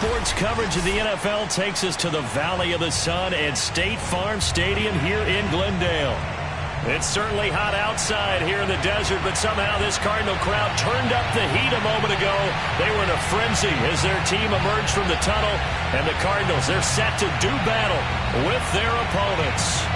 Sports coverage of the NFL takes us to the Valley of the Sun and State Farm Stadium here in Glendale. It's certainly hot outside here in the desert, but somehow this Cardinal crowd turned up the heat a moment ago. They were in a frenzy as their team emerged from the tunnel, and the Cardinals, they're set to do battle with their opponents.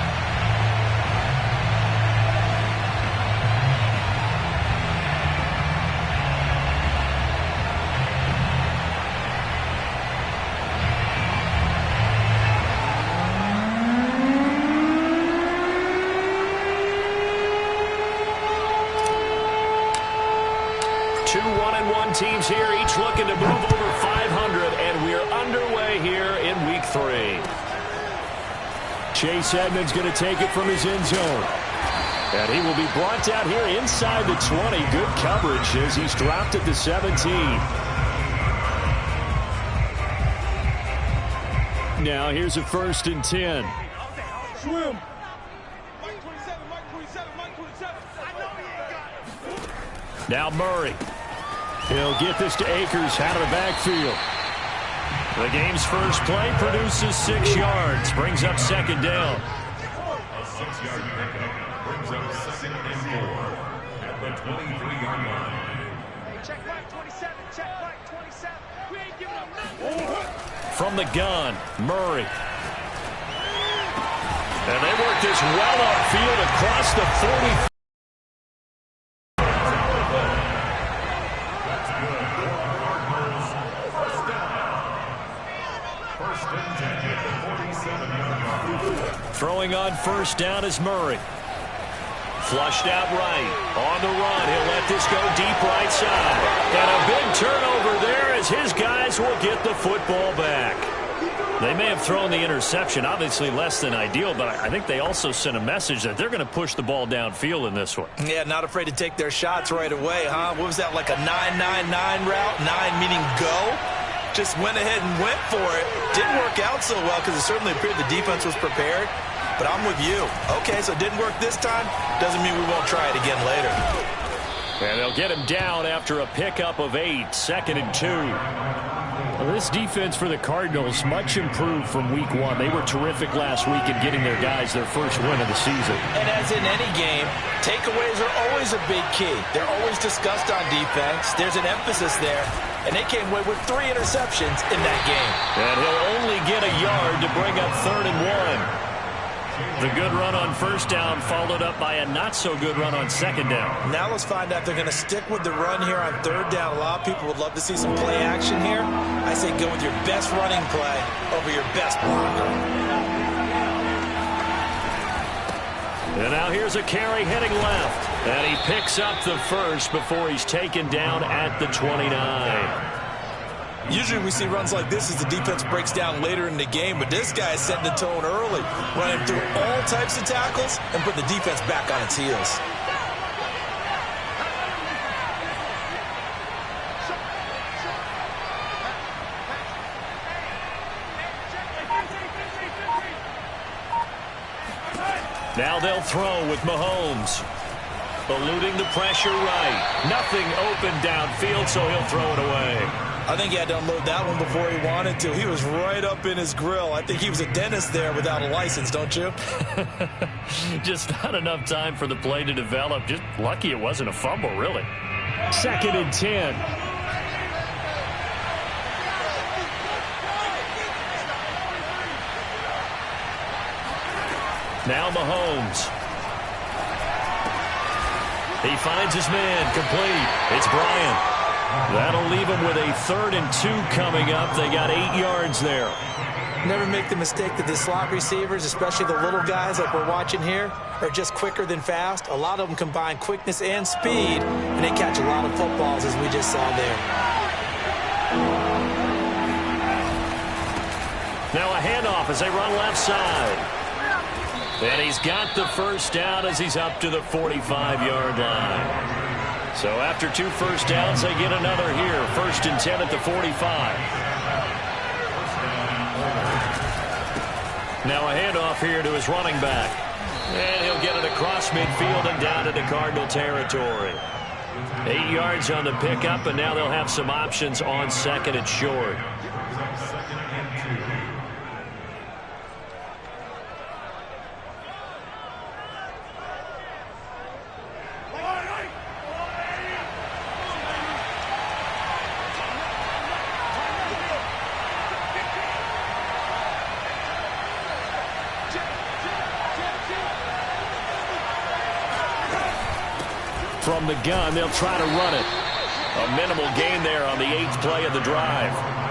Two 1-1 teams here, each looking to move over 500, and we're underway here in Week 3. Chase Edmonds going to take it from his end zone. And he will be brought down here inside the 20. Good coverage as he's dropped at the 17. Now here's a 1st and 10. Swim. Now Murray. He'll get this to Akers out of the backfield. The game's first play produces 6 yards. Brings up 2nd down. A 6-yard pickup brings up 2nd and 4 at the 23-yard line. Hey, check back 27. Check back 27. We ain't giving up nothing. From the gun, Murray. And they work this well upfield across the 40. Throwing on 1st down is Murray. Flushed out right. On the run. He'll let this go deep right side. And a big turnover there as his guys will get the football back. They may have thrown the interception, obviously less than ideal, but I think they also sent a message that they're going to push the ball downfield in this one. Yeah, not afraid to take their shots right away, huh? What was that, like a 9-9-9 route? 9 meaning go? Just went ahead and went for it. Didn't work out so well because it certainly appeared the defense was prepared. But I'm with you. Okay, so it didn't work this time. Doesn't mean we won't try it again later. And they'll get him down after a pickup of 8. 2nd and 2. Well, this defense for the Cardinals much improved from Week 1. They were terrific last week in getting their guys their first win of the season. And as in any game, takeaways are always a big key. They're always discussed on defense. There's an emphasis there. And they came away with 3 interceptions in that game. And he'll only get a yard to bring up 3rd and 1. The good run on 1st down followed up by a not-so-good run on 2nd down. Now let's find out if they're going to stick with the run here on 3rd down. A lot of people would love to see some play action here. I say go with your best running play over your best blocker. And now here's a carry heading left. And he picks up the 1st before he's taken down at the 29. Usually we see runs like this as the defense breaks down later in the game, but this guy is setting the tone early, running through all types of tackles and put the defense back on its heels. Now they'll throw with Mahomes. Eluding the pressure right. Nothing open downfield, so he'll throw it away. I think he had to unload that one before he wanted to. He was right up in his grill. I think he was a dentist there without a license, don't you? Just not enough time for the play to develop. Just lucky it wasn't a fumble, really. 2nd and 10. Now Mahomes. He finds his man complete. It's Bryant. That'll leave him with a 3rd and 2 coming up. They got 8 yards there. Never make the mistake that the slot receivers, especially the little guys like we're watching here, are just quicker than fast. A lot of them combine quickness and speed, and they catch a lot of footballs, as we just saw there. Now a handoff as they run left side. And he's got the 1st down as he's up to the 45-yard line. So after 2 1st downs, they get another here. 1st and 10 at the 45. Now a handoff here to his running back. And he'll get it across midfield and down into Cardinal territory. 8 yards on the pickup, and now they'll have some options on 2nd and short. from the gun. They'll try to run it. A minimal gain there on the 8th play of the drive.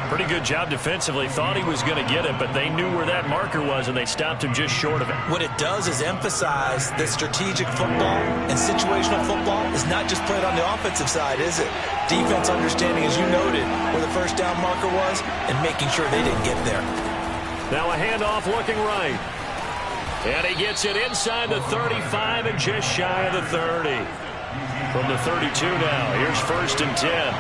Pretty good job defensively. Thought he was going to get it, but they knew where that marker was, and they stopped him just short of it. What it does is emphasize that strategic football and situational football is not just played on the offensive side, is it? Defense understanding, as you noted, where the first down marker was and making sure they didn't get there. Now a handoff looking right. And he gets it inside the 35 and just shy of the 30. From the 32 now, here's 1st and 10.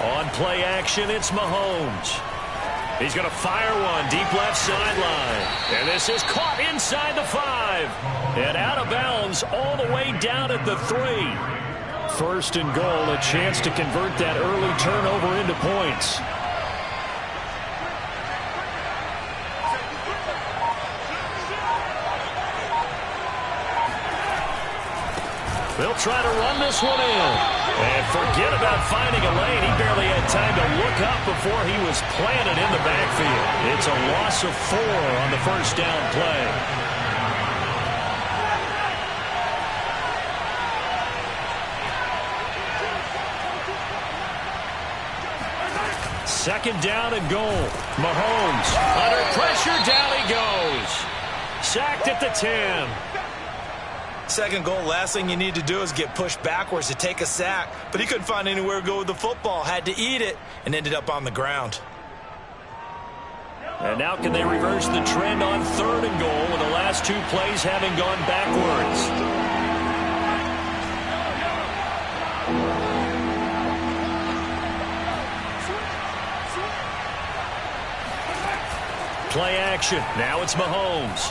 On play action, it's Mahomes. He's going to fire one deep left sideline. And this is caught inside the 5. And out of bounds all the way down at the 3. 1st and goal, a chance to convert that early turnover into points. They'll try to run this one in. And forget about finding a lane. He barely had time to look up before he was planted in the backfield. It's a loss of 4 on the first down play. Second down and goal. Mahomes under pressure. Down he goes. Sacked at the 10. Second goal, last thing you need to do is get pushed backwards to take a sack. But he couldn't find anywhere to go with the football. Had to eat it and ended up on the ground. And now can they reverse the trend on 3rd and goal with the last 2 plays having gone backwards? Play action. Now it's Mahomes.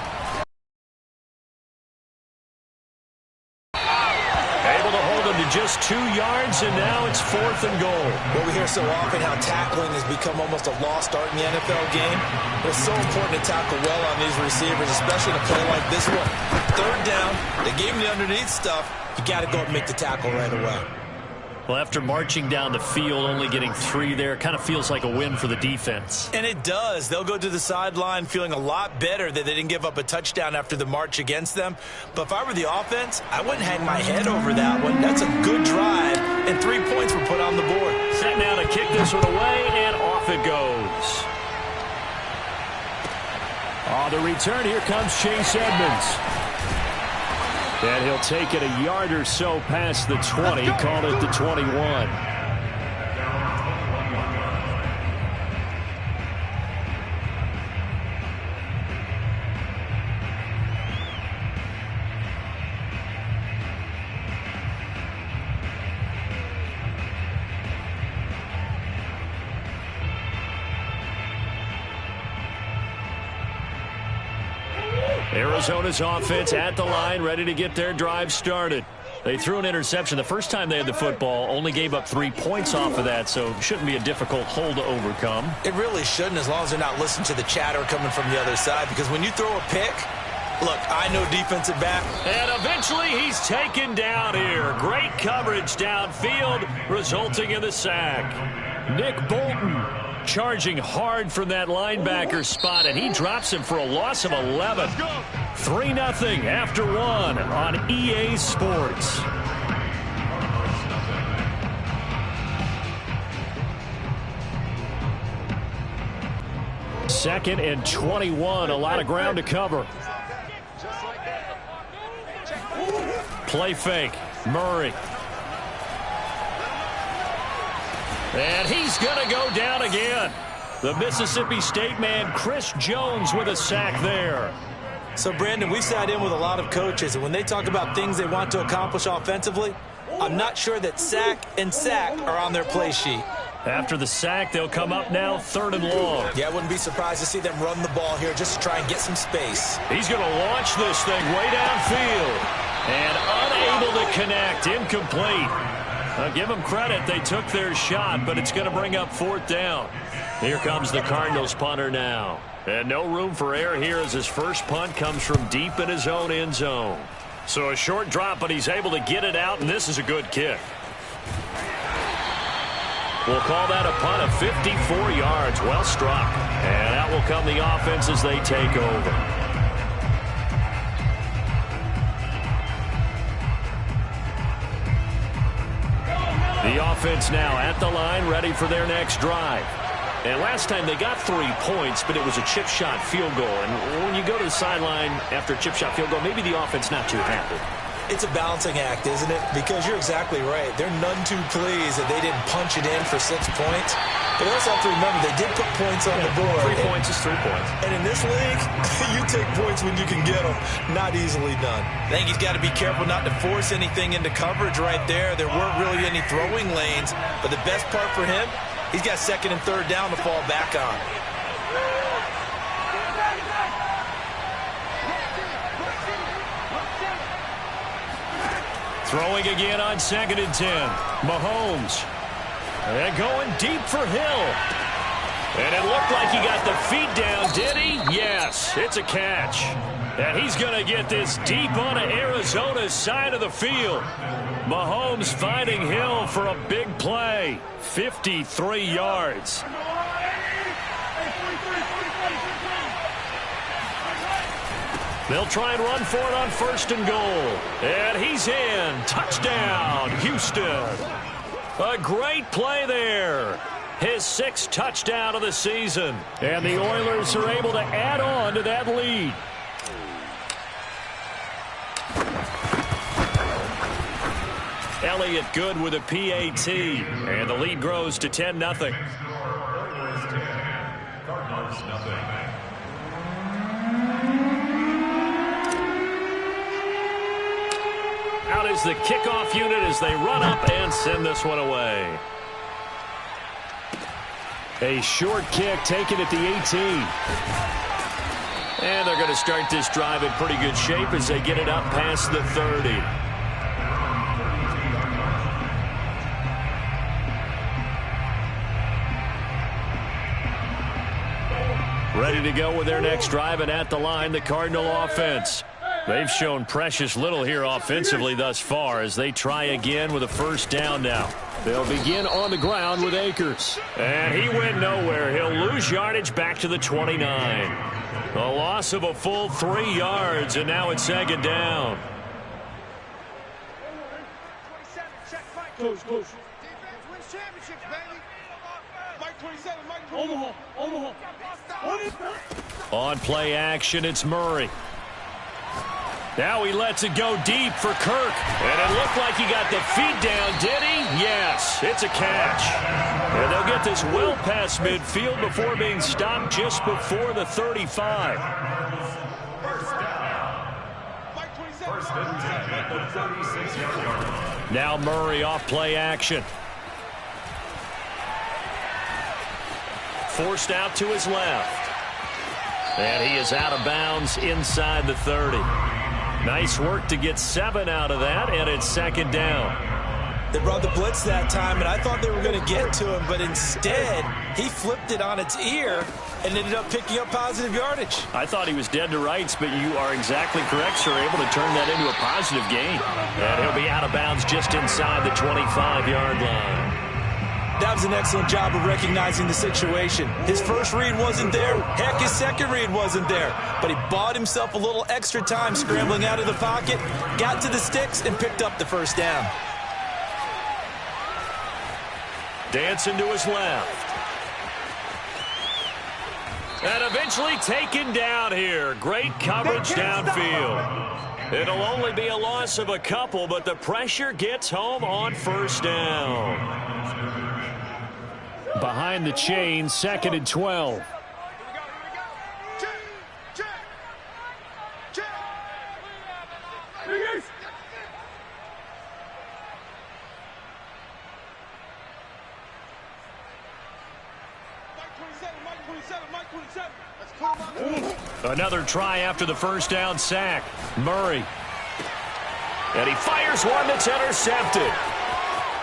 Just 2 yards, and now it's 4th and goal. Well, we hear so often how tackling has become almost a lost art in the NFL game. But it's so important to tackle well on these receivers, especially in a play like this one. 3rd down, they gave him the underneath stuff. You got to go and make the tackle right away. Well, after marching down the field, only getting 3 there, kind of feels like a win for the defense. And it does. They'll go to the sideline feeling a lot better that they didn't give up a touchdown after the march against them. But if I were the offense, I wouldn't hang my head over that one. That's a good drive, and 3 points were put on the board. Set now to kick this one away, and off it goes. On the return, here comes Chase Edmonds. And he'll take it a yard or so past the 20, called it the 21. Arizona's offense at the line, ready to get their drive started. They threw an interception the first time they had the football, only gave up 3 points off of that, so shouldn't be a difficult hole to overcome. It really shouldn't, as long as they're not listening to the chatter coming from the other side, because when you throw a pick, look, I know defensive back. And eventually he's taken down here. Great coverage downfield, resulting in the sack. Nick Bolton charging hard from that linebacker spot, and he drops him for a loss of 11. 3-0 after 1 on EA Sports. Second and 21, a lot of ground to cover. Play fake, Murray. And he's going to go down again. The Mississippi State man, Chris Jones, with a sack there. So, Brandon, we sat in with a lot of coaches, and when they talk about things they want to accomplish offensively, I'm not sure that sack and sack are on their play sheet. After the sack, they'll come up now 3rd and long. Yeah, I wouldn't be surprised to see them run the ball here just to try and get some space. He's going to launch this thing way downfield. And unable to connect, incomplete. I'll give them credit. They took their shot, but it's going to bring up 4th down. Here comes the Cardinals punter now. And no room for error here as his first punt comes from deep in his own end zone. So a short drop, but he's able to get it out, and this is a good kick. We'll call that a punt of 54 yards. Well struck. And out will come the offense as they take over. The offense now at the line, ready for their next drive. And last time they got 3 points, but it was a chip shot field goal. And when you go to the sideline after a chip shot field goal, maybe the offense not too happy. It's a balancing act, isn't it? Because you're exactly right. They're none too pleased that they didn't punch it in for 6 points. But they also have to remember they did put points on the board. 3 points is 3 points. And in this league, you take points when you can get them. Not easily done. I think he's got to be careful not to force anything into coverage right there. There weren't really any throwing lanes. But the best part for him, he's got 2nd and 3rd down to fall back on. Throwing again on 2nd and 10. Mahomes. And going deep for Hill. And it looked like he got the feet down, did he? Yes, it's a catch. And he's going to get this deep onto Arizona's side of the field. Mahomes finding Hill for a big play. 53 yards. They'll try and run for it on 1st and goal. And he's in. Touchdown, Houston. A great play there. His 6th touchdown of the season. And the Oilers are able to add on to that lead. Elliott good with a PAT. And the lead grows to 10-0. Cardinals nothing. Out is the kickoff unit as they run up and send this one away. A short kick taken at the 18. And they're going to start this drive in pretty good shape as they get it up past the 30. Ready to go with their next drive, and at the line, the Cardinal offense. They've shown precious little here offensively thus far as they try again with a 1st down now. They'll begin on the ground with Akers. And he went nowhere. He'll lose yardage back to the 29. A loss of a full 3 yards, and now it's 2nd down. 27, check Mike. Close. Defense wins championships, baby. Mike 27, Mike 27. Omaha. On play action, it's Murray. Now he lets it go deep for Kirk. And it looked like he got the feet down, did he? Yes, it's a catch. And they'll get this well past midfield before being stopped just before the 35. First and 10 at the 36-yard line. Now Murray off play action. Forced out to his left. And he is out of bounds inside the 30. Nice work to get 7 out of that, and it's 2nd down. They brought the blitz that time, and I thought they were going to get to him, but instead, he flipped it on its ear and ended up picking up positive yardage. I thought he was dead to rights, but you are exactly correct, sir. Able to turn that into a positive gain. And he'll be out of bounds just inside the 25-yard line. That was an excellent job of recognizing the situation. His first read wasn't there. Heck, his second read wasn't there. But he bought himself a little extra time scrambling out of the pocket, got to the sticks, and picked up the 1st down. Dancing to his left. And eventually taken down here. Great coverage downfield. It'll only be a loss of a couple, but the pressure gets home on 1st down. Behind the chain, 2nd and 12. Another try after the 1st down sack. Murray. And he fires one that's intercepted.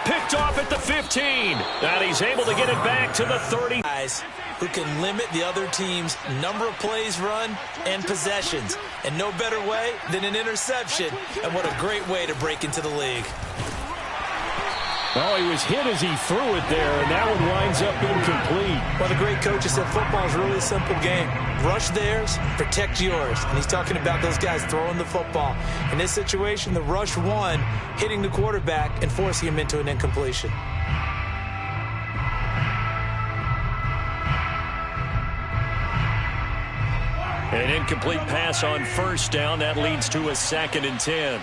Picked off at the 15. And he's able to get it back to the 30. Guys who can limit the other team's number of plays run and possessions. And no better way than an interception. And what a great way to break into the league. Oh, he was hit as he threw it there, and that one winds up incomplete. Well, the great coach has said football is really a simple game. Rush theirs, protect yours. And he's talking about those guys throwing the football. In this situation, the rush won, hitting the quarterback and forcing him into an incompletion. An incomplete pass on first down. That leads to a 2nd and 10.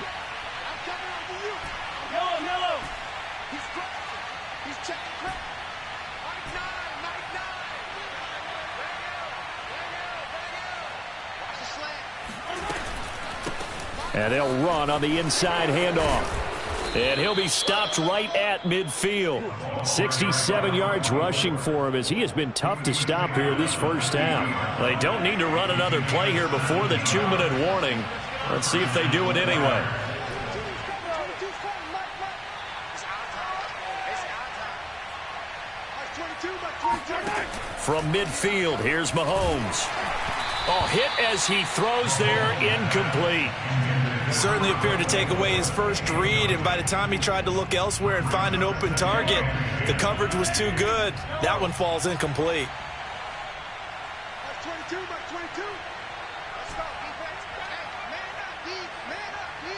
And they'll run on the inside handoff. And he'll be stopped right at midfield. 67 yards rushing for him as he has been tough to stop here this first half. They don't need to run another play here before the 2-minute warning. Let's see if they do it anyway. From midfield, here's Mahomes. Oh, hit as he throws there, incomplete. Certainly appeared to take away his first read, and by the time he tried to look elsewhere and find an open target, the coverage was too good. That one falls incomplete. 22, 22. Let's go, defense. Hey, man up, D. Man up, D.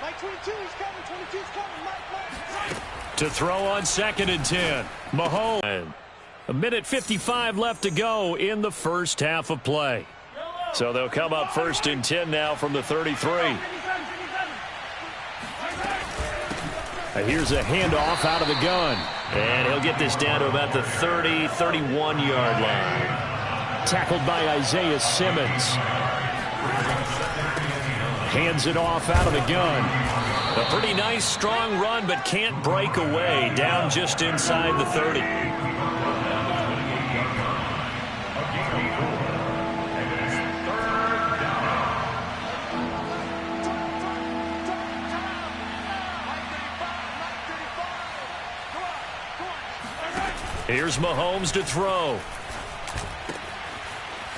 Mike 22, he's coming. 22's coming. Mike. To throw on 2nd and 10. Mahomes. A minute 55 left to go in the first half of play. So they'll come up 1st and 10 now from the 33. Here's a handoff out of the gun. And he'll get this down to about the 30, 31-yard line. Tackled by Isaiah Simmons. Hands it off out of the gun. A pretty nice, strong run, but can't break away. Down just inside the 30. Here's Mahomes to throw.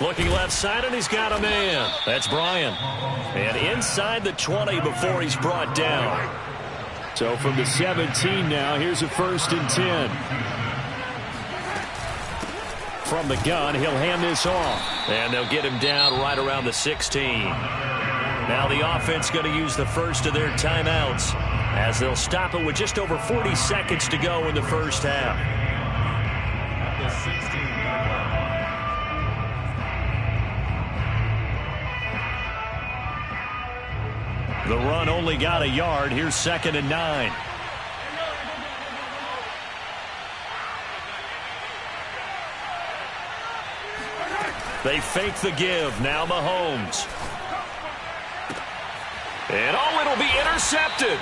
Looking left side, and he's got a man. That's Bryant. And inside the 20 before he's brought down. So from the 17 now, here's a 1st and 10. From the gun, he'll hand this off. And they'll get him down right around the 16. Now the offense going to use the first of their timeouts as they'll stop it with just over 40 seconds to go in the first half. The run only got a yard. Here's 2nd and 9. They fake the give. Now Mahomes. And it'll be intercepted.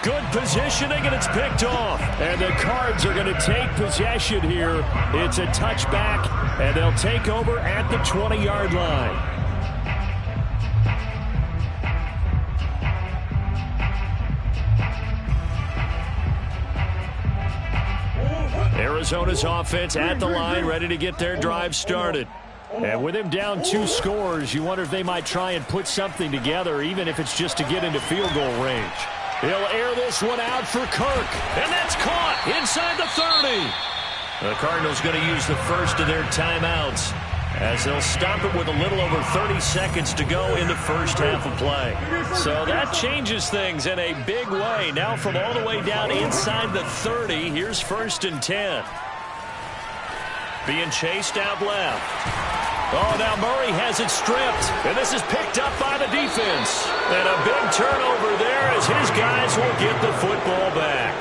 Good positioning, and it's picked off. And the Cards are going to take possession here. It's a touchback, and they'll take over at the 20-yard line. Arizona's offense at the line, ready to get their drive started. And with him down 2 scores, you wonder if they might try and put something together, even if it's just to get into field goal range. He'll air this one out for Kirk, and that's caught inside the 30. The Cardinals going to use the first of their timeouts as they'll stop it with a little over 30 seconds to go in the first half of play. So that changes things in a big way. Now from all the way down inside the 30, here's 1st and 10. Being chased out left. Oh, now Murray has it stripped, and this is picked up by the defense. And a big turnover there as his guys will get the football back.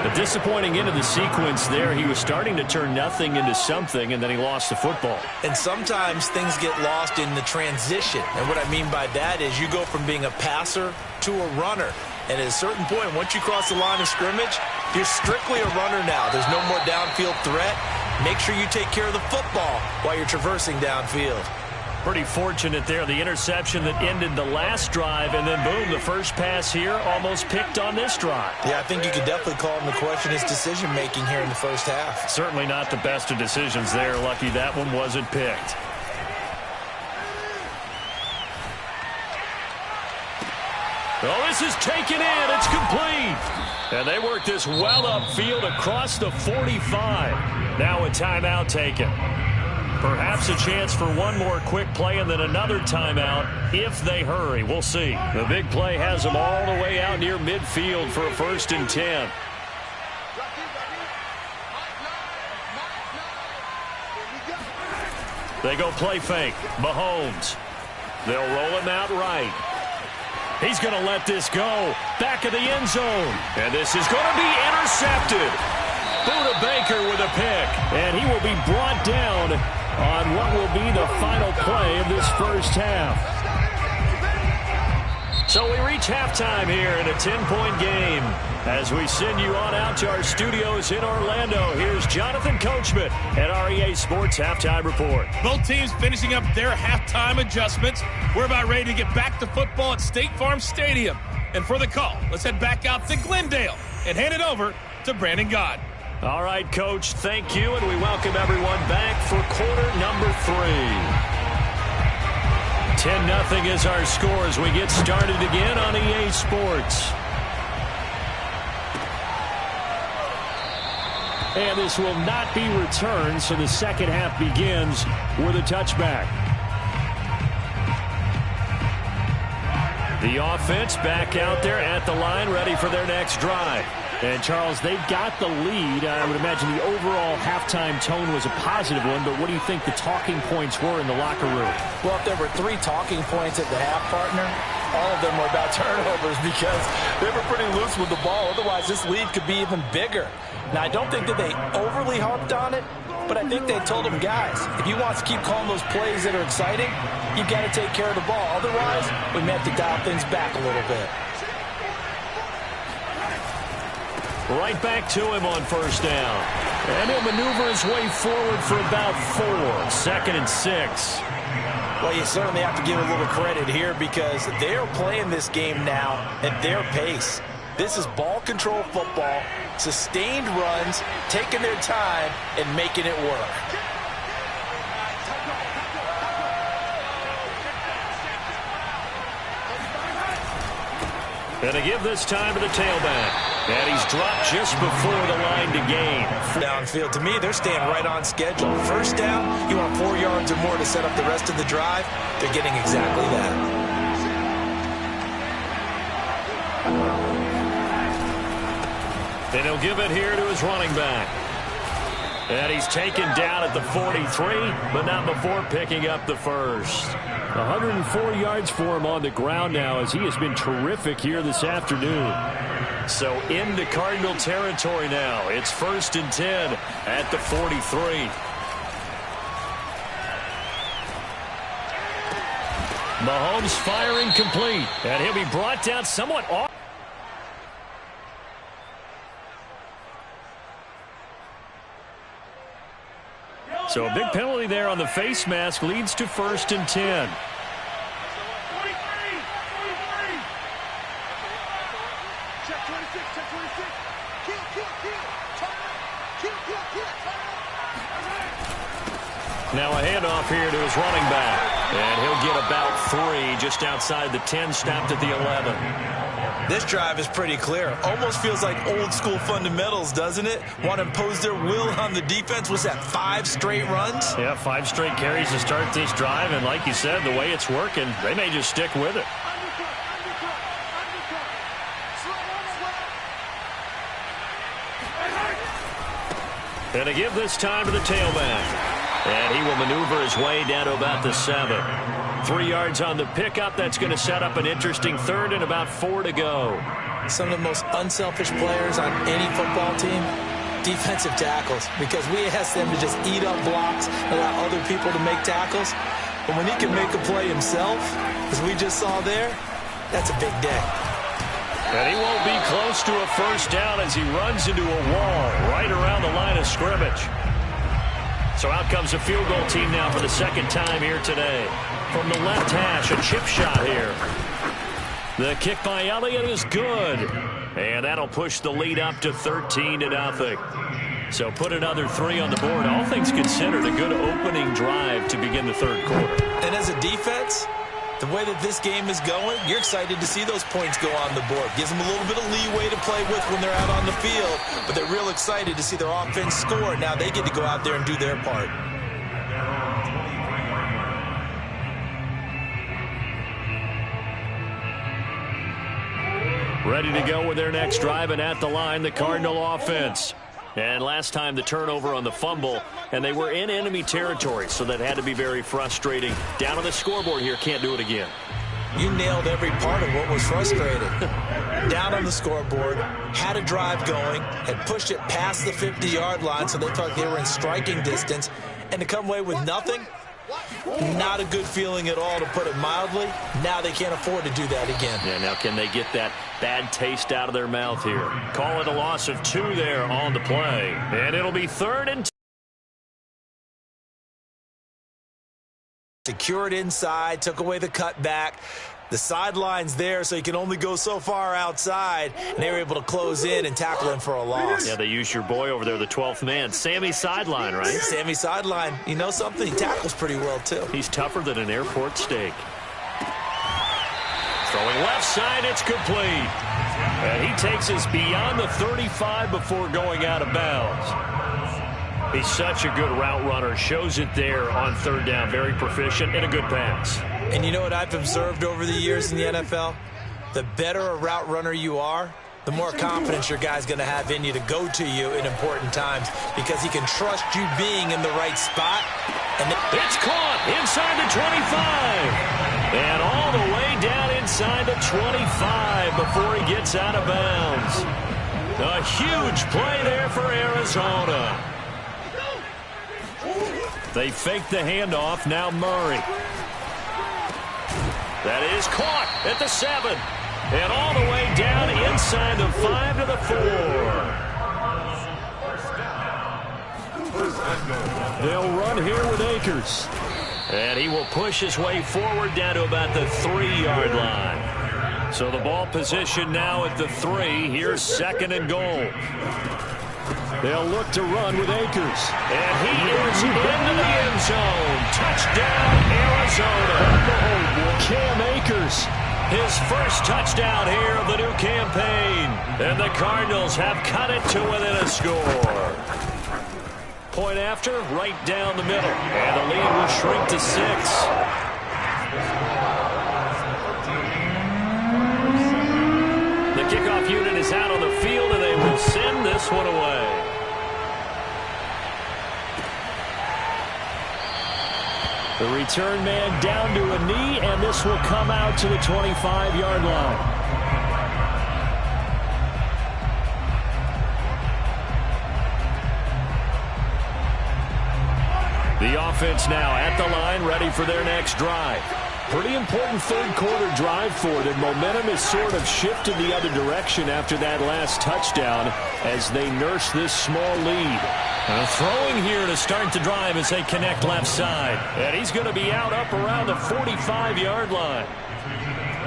A disappointing end of the sequence there. He was starting to turn nothing into something, and then he lost the football. And sometimes things get lost in the transition. And what I mean by that is you go from being a passer to a runner. And at a certain point, once you cross the line of scrimmage, you're strictly a runner now. There's no more downfield threat. Make sure you take care of the football while you're traversing downfield. Pretty fortunate there, the interception that ended the last drive, and then boom, the first pass here almost picked on this drive. Yeah, I think you could definitely call him to question his decision-making here in the first half. Certainly not the best of decisions there. Lucky that one wasn't picked. Oh, this is taken in. It's complete. And they work this well upfield across the 45. Now a timeout taken. Perhaps a chance for one more quick play and then another timeout if they hurry. We'll see. The big play has them all the way out near midfield for a 1st and 10. They go play fake. Mahomes. They'll roll him out right. He's going to let this go. Back of the end zone. And this is going to be intercepted. Buda Baker with a pick. And he will be brought down on what will be the final play of this first half. So we reach halftime here in a 10-point game. As we send you on out to our studios in Orlando, here's Jonathan Coachman at REA Sports Halftime Report. Both teams finishing up their halftime adjustments. We're about ready to get back to football at State Farm Stadium. And for the call, let's head back out to Glendale and hand it over to Brandon Gott. All right, Coach, thank you, and we welcome everyone back for quarter number 3. 10-0 is our score as we get started again on EA Sports. And this will not be returned, so the second half begins with a touchback. The offense back out there at the line, ready for their next drive. And, Charles, they've got the lead. I would imagine the overall halftime tone was a positive one, but what do you think the talking points were in the locker room? Well, if there were 3 talking points at the half, partner, all of them were about turnovers because they were pretty loose with the ball. Otherwise, this lead could be even bigger. Now, I don't think that they overly harped on it, but I think they told them, guys, if you want to keep calling those plays that are exciting, you've got to take care of the ball. Otherwise, we may have to dial things back a little bit. Right back to him on first down. And he'll maneuver his way forward for about 4. 2nd and 6. Well, you certainly have to give a little credit here because they're playing this game now at their pace. This is ball control football, sustained runs, taking their time, and making it work. And to give this time to the tailback. And he's dropped just before the line to gain. Downfield, to me, they're staying right on schedule. First down, you want 4 yards or more to set up the rest of the drive. They're getting exactly that. And he'll give it here to his running back. And he's taken down at the 43, but not before picking up the first. 104 yards for him on the ground now as he has been terrific here this afternoon. So into Cardinal territory now. It's 1st and 10 at the 43. Mahomes firing complete. And he'll be brought down somewhat off. So a big penalty there on the face mask leads to 1st and 10. Now a handoff here to his running back. And he'll get about 3 just outside the 10, stopped at the 11. This drive is pretty clear. Almost feels like old school fundamentals, doesn't it? Want to impose their will on the defense. Was that 5 straight runs? Yeah, 5 straight carries to start this drive. And like you said, the way it's working, they may just stick with it. And to give this time to the tailback. And he will maneuver his way down to about the 7. 3 yards on the pickup. That's going to set up an interesting 3rd and about 4 to go. Some of the most unselfish players on any football team, defensive tackles, because we ask them to just eat up blocks, allow other people to make tackles. But when he can make a play himself, as we just saw there, that's a big day. And he won't be close to a first down as he runs into a wall right around the line of scrimmage. So out comes a field goal team now for the 2nd time here today. From the left hash, a chip shot here. The kick by Elliott is good. And that'll push the lead up to 13-0. So put another 3 on the board. All things considered, a good opening drive to begin the 3rd quarter. And as a defense, The way that this game is going, you're excited to see those points go on the board. Gives them a little bit of leeway to play with when they're out on the field, but they're real excited to see their offense score. Now they get to go out there and do their part. Ready to go with their next drive, and at the line, the Cardinal offense. And last time the turnover on the fumble, and they were in enemy territory, so that had to be very frustrating. Down on the scoreboard here, can't do it again. You nailed every part of what was frustrating. Down on the scoreboard, had a drive going, had pushed it past the 50-yard line, so they thought they were in striking distance, and to come away with nothing, not a good feeling at all, to put it mildly. Now they can't afford to do that again. Yeah, now can they get that bad taste out of their mouth here? Call it a loss of 2 there on the play. And it'll be 3rd and 10. Secured inside, took away the cutback. The sideline's there, so you can only go so far outside. And they were able to close in and tackle him for a loss. Yeah, they used your boy over there, the 12th man. Sammy Sideline, right? Sammy Sideline. You know something? He tackles pretty well, too. He's tougher than an airport steak. Throwing left side, it's complete. And he takes us beyond the 35 before going out of bounds. He's such a good route runner. Shows it there on 3rd down. Very proficient and a good pass. And you know what I've observed over the years in the NFL? The better a route runner you are, the more confidence your guy's going to have in you to go to you in important times, because he can trust you being in the right spot. And it's caught inside the 25. And all the way down inside the 25 before he gets out of bounds. A huge play there for Arizona. They fake the handoff. Now Murray. That is caught at the 7. And all the way down inside the 5 to the 4. They'll run here with Akers. And he will push his way forward down to about the 3-yard line. So the ball position now at the 3. Here's 2nd and goal. They'll look to run with Akers. And he is into the end zone. Touchdown, Arizona. Cam Akers, his first touchdown here of the new campaign. And the Cardinals have cut it to within a score. Point after, right down the middle. And the lead will shrink to 6. The kickoff unit is out on the field, and they will send this one away. The return man down to a knee, and this will come out to the 25-yard line. The offense now at the line, ready for their next drive. Pretty important 3rd quarter drive for them. Momentum has sort of shifted the other direction after that last touchdown as they nurse this small lead. Throwing here to start the drive as they connect left side. And he's going to be out up around the 45-yard line.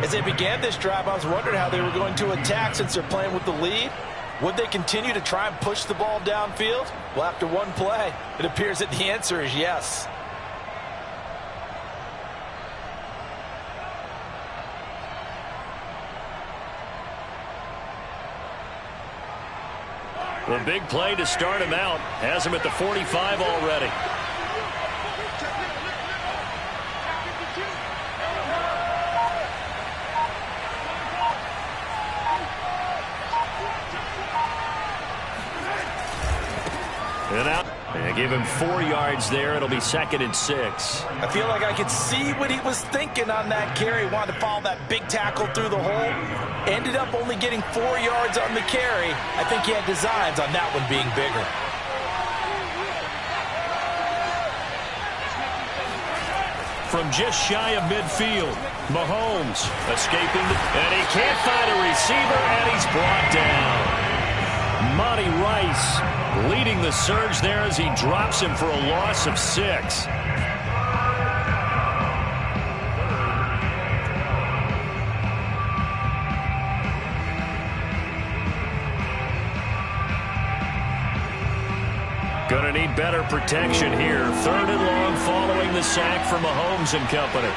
As they began this drive, I was wondering how they were going to attack since they're playing with the lead. Would they continue to try and push the ball downfield? Well, after one play, it appears that the answer is yes. The big play to start him out has him at the 45 already. And out. And give him 4 yards there. It'll be 2nd and 6. I feel like I could see what he was thinking on that carry. Wanted to follow that big tackle through the hole. Ended up only getting 4 yards on the carry. I think he had designs on that one being bigger. From just shy of midfield, Mahomes escaping, and he can't find a receiver, and he's brought down. Monty Rice leading the surge there as he drops him for a loss of 6. Going to need better protection here. 3rd and long following the sack from Mahomes and company.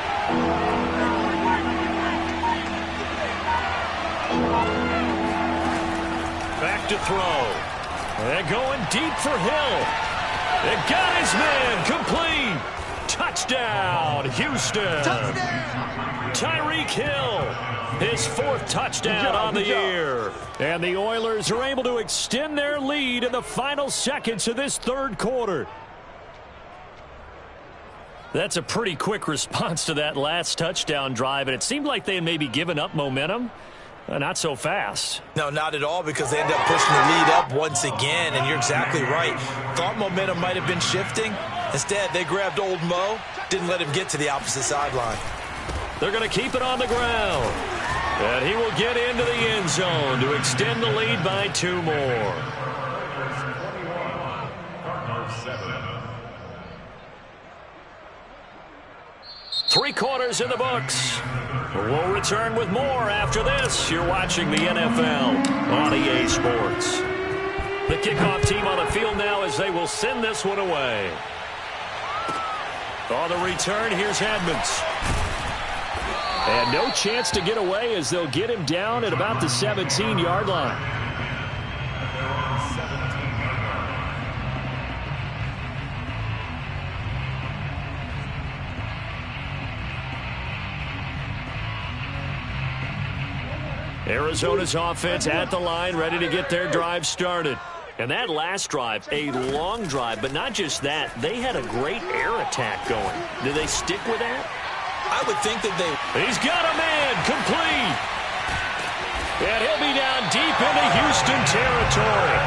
Back to throw. And going deep for Hill. It got his man. Complete. Touchdown, Houston. Touchdown. Tyreek Hill. His 4th touchdown on the year. And the Oilers are able to extend their lead in the final seconds of this 3rd quarter. That's a pretty quick response to that last touchdown drive, and it seemed like they had maybe given up momentum. Not so fast. No, not at all, because they end up pushing the lead up once again, and you're exactly right. Thought momentum might have been shifting. Instead, they grabbed old Mo, didn't let him get to the opposite sideline. They're going to keep it on the ground. And he will get into the end zone to extend the lead by 2 more. 3 quarters in the books. We'll return with more after this. You're watching the NFL on EA Sports. The kickoff team on the field now as they will send this one away. On the return, here's Edmonds. And no chance to get away as they'll get him down at about the 17-yard line. Arizona's offense at the line, ready to get their drive started. And that last drive, a long drive, but not just that. They had a great air attack going. Do they stick with that? I would think that they... He's got a man, complete. And he'll be down deep into Houston territory.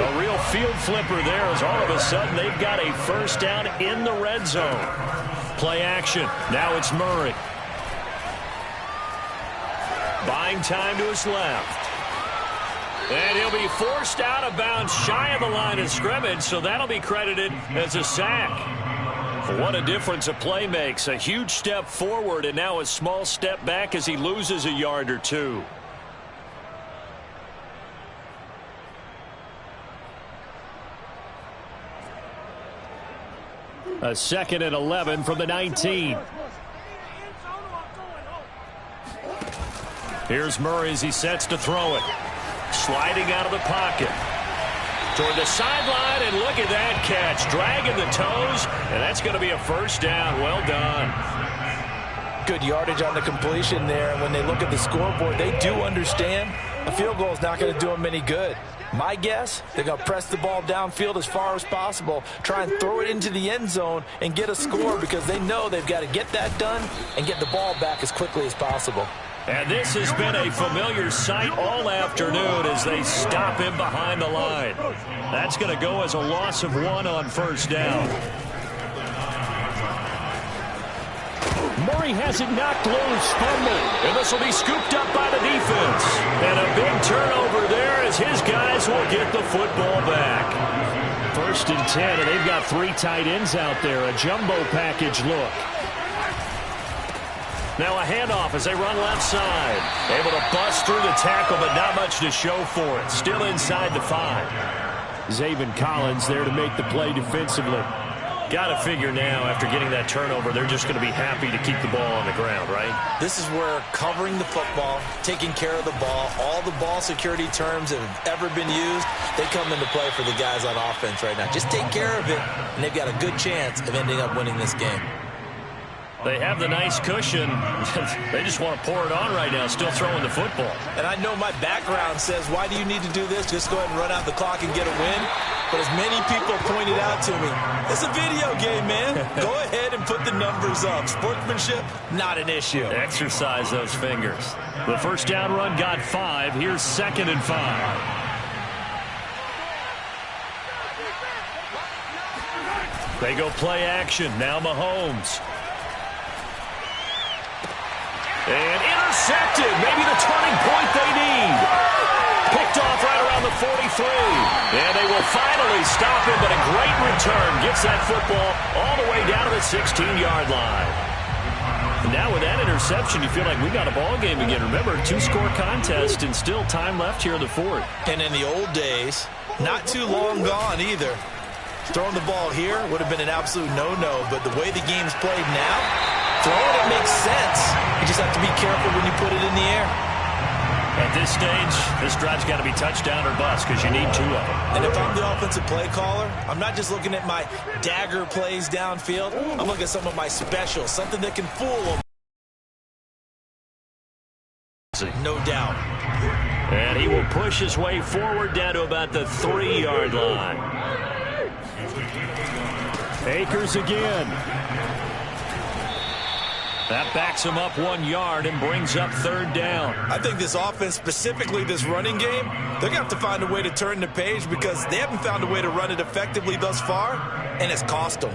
A real field flipper there as all of a sudden they've got a first down in the red zone. Play action. Now it's Murray. Buying time to his left. And he'll be forced out of bounds shy of the line of scrimmage, so that'll be credited as a sack. What a difference a play makes. A huge step forward and now a small step back as he loses a yard or 2. A 2nd and 11 from the 19. Here's Murray as he sets to throw it. Sliding out of the pocket. Toward the sideline, and look at that catch. Dragging the toes, and that's going to be a first down. Well done. Good yardage on the completion there. And when they look at the scoreboard, they do understand a field goal is not going to do them any good. My guess, they're going to press the ball downfield as far as possible, try and throw it into the end zone and get a score because they know they've got to get that done and get the ball back as quickly as possible. And this has been a familiar sight all afternoon as they stop him behind the line. That's going to go as a loss of 1 on first down. Murray has it knocked loose, fumble, and this will be scooped up by the defense. And a big turnover there as his guys will get the football back. 1st and 10, and they've got 3 tight ends out there, a jumbo package look. Now a handoff as they run left side. Able to bust through the tackle, but not much to show for it. Still inside the 5. Zaven Collins there to make the play defensively. Got to figure now, after getting that turnover, they're just going to be happy to keep the ball on the ground, right? This is where covering the football, taking care of the ball, all the ball security terms that have ever been used, they come into play for the guys on offense right now. Just take care of it, and they've got a good chance of ending up winning this game. They have the nice cushion. They just want to pour it on right now, still throwing the football. And I know my background says, why do you need to do this? Just go ahead and run out the clock and get a win. But as many people pointed out to me, it's a video game, man. Go ahead and put the numbers up. Sportsmanship, not an issue. Exercise those fingers. The first down run got 5. Here's 2nd and 5. They go play action. Now Mahomes. And intercepted. Maybe the turning point they need. Picked off right around the 43. And they will finally stop him, but a great return. Gets that football all the way down to the 16-yard line. And now with that interception, you feel like we got a ball game again. Remember, 2-score contest and still time left here in the 4th. And in the old days, not too long gone either. Throwing the ball here would have been an absolute no-no, but the way the game's played now, throwing it makes sense. You just have to be careful when you put it in the air. At this stage, this drive's got to be touchdown or bust because you need 2 of them. And if I'm the offensive play caller, I'm not just looking at my dagger plays downfield. I'm looking at some of my specials, something that can fool them. No doubt. And he will push his way forward down to about the 3-yard line. Akers again. That backs him up 1 yard and brings up 3rd down. I think this offense, specifically this running game, they're going to have to find a way to turn the page because they haven't found a way to run it effectively thus far, and it's cost them.